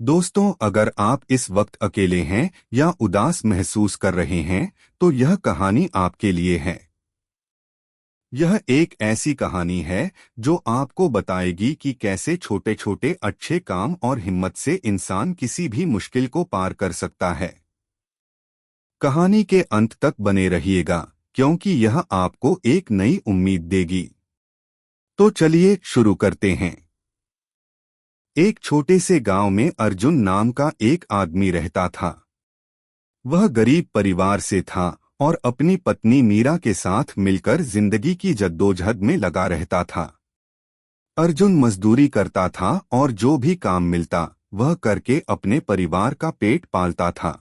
दोस्तों, अगर आप इस वक्त अकेले हैं या उदास महसूस कर रहे हैं, तो यह कहानी आपके लिए है। यह एक ऐसी कहानी है जो आपको बताएगी कि कैसे छोटे छोटे अच्छे काम और हिम्मत से इंसान किसी भी मुश्किल को पार कर सकता है। कहानी के अंत तक बने रहिएगा, क्योंकि यह आपको एक नई उम्मीद देगी। तो चलिए शुरू करते हैं। एक छोटे से गांव में अर्जुन नाम का एक आदमी रहता था। वह गरीब परिवार से था और अपनी पत्नी मीरा के साथ मिलकर जिंदगी की जद्दोजहद में लगा रहता था। अर्जुन मजदूरी करता था और जो भी काम मिलता वह करके अपने परिवार का पेट पालता था।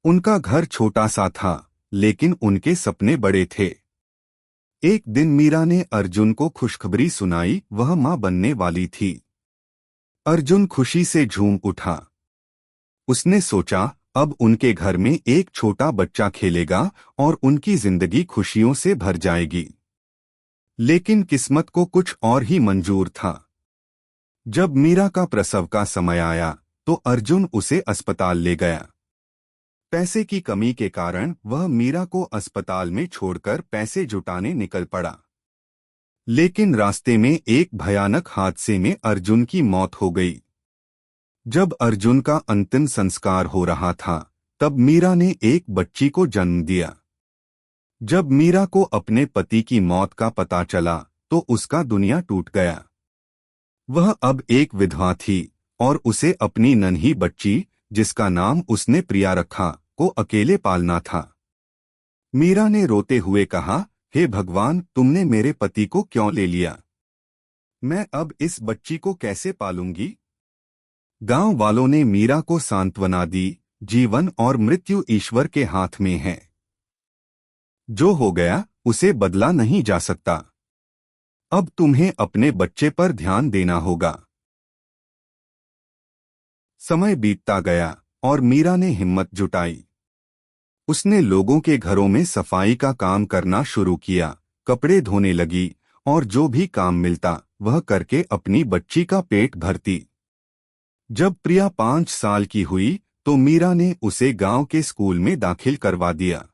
उनका घर छोटा सा था, लेकिन उनके सपने बड़े थे। एक दिन मीरा ने अर्जुन को खुशखबरी सुनाई, वह मां बनने वाली थी। अर्जुन खुशी से झूम उठा। उसने सोचा, अब उनके घर में एक छोटा बच्चा खेलेगा और उनकी जिंदगी खुशियों से भर जाएगी। लेकिन किस्मत को कुछ और ही मंजूर था। जब मीरा का प्रसव का समय आया तो अर्जुन उसे अस्पताल ले गया। पैसे की कमी के कारण वह मीरा को अस्पताल में छोड़कर पैसे जुटाने निकल पड़ा। लेकिन रास्ते में एक भयानक हादसे में अर्जुन की मौत हो गई। जब अर्जुन का अंतिम संस्कार हो रहा था, तब मीरा ने एक बच्ची को जन्म दिया। जब मीरा को अपने पति की मौत का पता चला तो उसका दुनिया टूट गया। वह अब एक विधवा थी और उसे अपनी नन्ही बच्ची, जिसका नाम उसने प्रिया रखा, को अकेले पालना था। मीरा ने रोते हुए कहा, हे भगवान, तुमने मेरे पति को क्यों ले लिया? मैं अब इस बच्ची को कैसे पालूंगी? गांव वालों ने मीरा को सांत्वना दी, जीवन और मृत्यु ईश्वर के हाथ में है। जो हो गया उसे बदला नहीं जा सकता। अब तुम्हें अपने बच्चे पर ध्यान देना होगा। समय बीतता गया और मीरा ने हिम्मत जुटाई। उसने लोगों के घरों में सफाई का काम करना शुरू किया, कपड़े धोने लगी और जो भी काम मिलता वह करके अपनी बच्ची का पेट भरती। जब प्रिया 5 साल की हुई तो मीरा ने उसे गांव के स्कूल में दाखिल करवा दिया।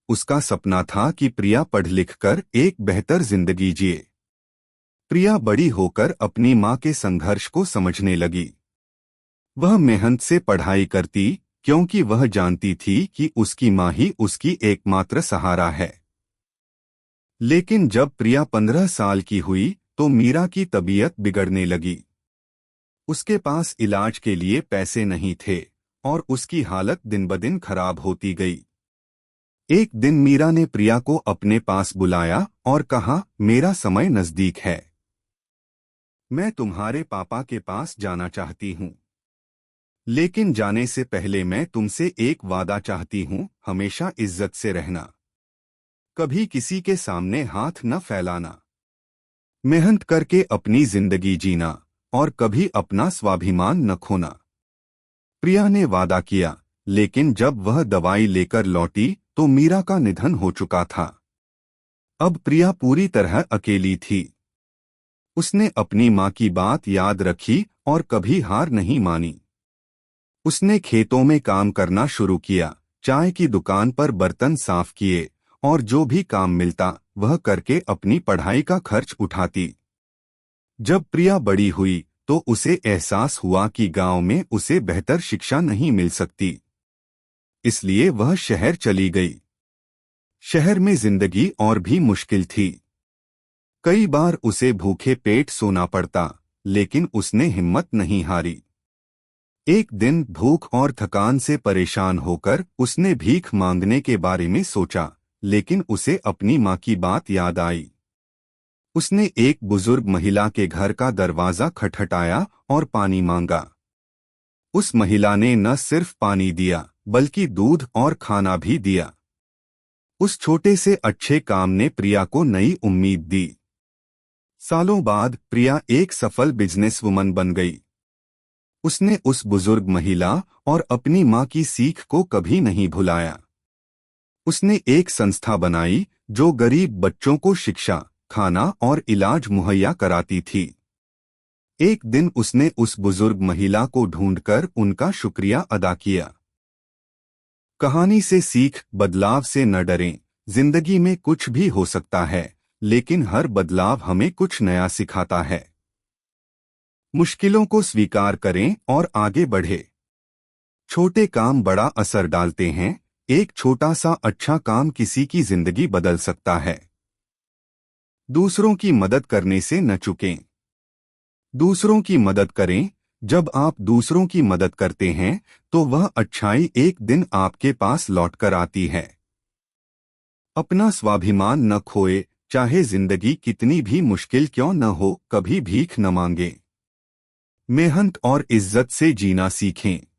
उसका सपना था कि प्रिया पढ़ लिख कर एक बेहतर जिंदगी जिए। प्रिया बड़ी होकर अपनी मां के संघर्ष को समझने लगी। वह मेहनत से पढ़ाई करती, क्योंकि वह जानती थी कि उसकी मां ही उसकी एकमात्र सहारा है। लेकिन जब प्रिया 15 साल की हुई तो मीरा की तबीयत बिगड़ने लगी। उसके पास इलाज के लिए पैसे नहीं थे और उसकी हालत दिन ब दिन खराब होती गई। एक दिन मीरा ने प्रिया को अपने पास बुलाया और कहा, मेरा समय नजदीक है। मैं तुम्हारे पापा के पास जाना चाहती हूँ। लेकिन जाने से पहले मैं तुमसे एक वादा चाहती हूँ, हमेशा इज्जत से रहना। कभी किसी के सामने हाथ न फैलाना। मेहनत करके अपनी जिंदगी जीना और कभी अपना स्वाभिमान न खोना। प्रिया ने वादा किया, लेकिन जब वह दवाई लेकर लौटी तो मीरा का निधन हो चुका था। अब प्रिया पूरी तरह अकेली थी। उसने अपनी मां की बात याद रखी और कभी हार नहीं मानी। उसने खेतों में काम करना शुरू किया, चाय की दुकान पर बर्तन साफ किए और जो भी काम मिलता वह करके अपनी पढ़ाई का खर्च उठाती। जब प्रिया बड़ी हुई तो उसे एहसास हुआ कि गांव में उसे बेहतर शिक्षा नहीं मिल सकती। इसलिए वह शहर चली गई। शहर में जिंदगी और भी मुश्किल थी। कई बार उसे भूखे पेट सोना पड़ता, लेकिन उसने हिम्मत नहीं हारी। एक दिन भूख और थकान से परेशान होकर उसने भीख मांगने के बारे में सोचा, लेकिन उसे अपनी मां की बात याद आई। उसने एक बुजुर्ग महिला के घर का दरवाजा खटखटाया और पानी मांगा। उस महिला ने न सिर्फ पानी दिया, बल्कि दूध और खाना भी दिया। उस छोटे से अच्छे काम ने प्रिया को नई उम्मीद दी। सालों बाद प्रिया एक सफल बिजनेसवुमन बन गई। उसने उस बुजुर्ग महिला और अपनी मां की सीख को कभी नहीं भुलाया। उसने एक संस्था बनाई जो गरीब बच्चों को शिक्षा, खाना और इलाज मुहैया कराती थी। एक दिन उसने उस बुजुर्ग महिला को ढूंढकर उनका शुक्रिया अदा किया। कहानी से सीख, बदलाव से न डरें। जिंदगी में कुछ भी हो सकता है, लेकिन हर बदलाव हमें कुछ नया सिखाता है। मुश्किलों को स्वीकार करें और आगे बढ़े। छोटे काम बड़ा असर डालते हैं। एक छोटा सा अच्छा काम किसी की जिंदगी बदल सकता है। दूसरों की मदद करने से न चूकें। दूसरों की मदद करें। जब आप दूसरों की मदद करते हैं तो वह अच्छाई एक दिन आपके पास लौटकर आती है। अपना स्वाभिमान न खोए, चाहे जिंदगी कितनी भी मुश्किल क्यों न हो, कभी भीख न मांगे। मेहनत और इज्जत से जीना सीखें।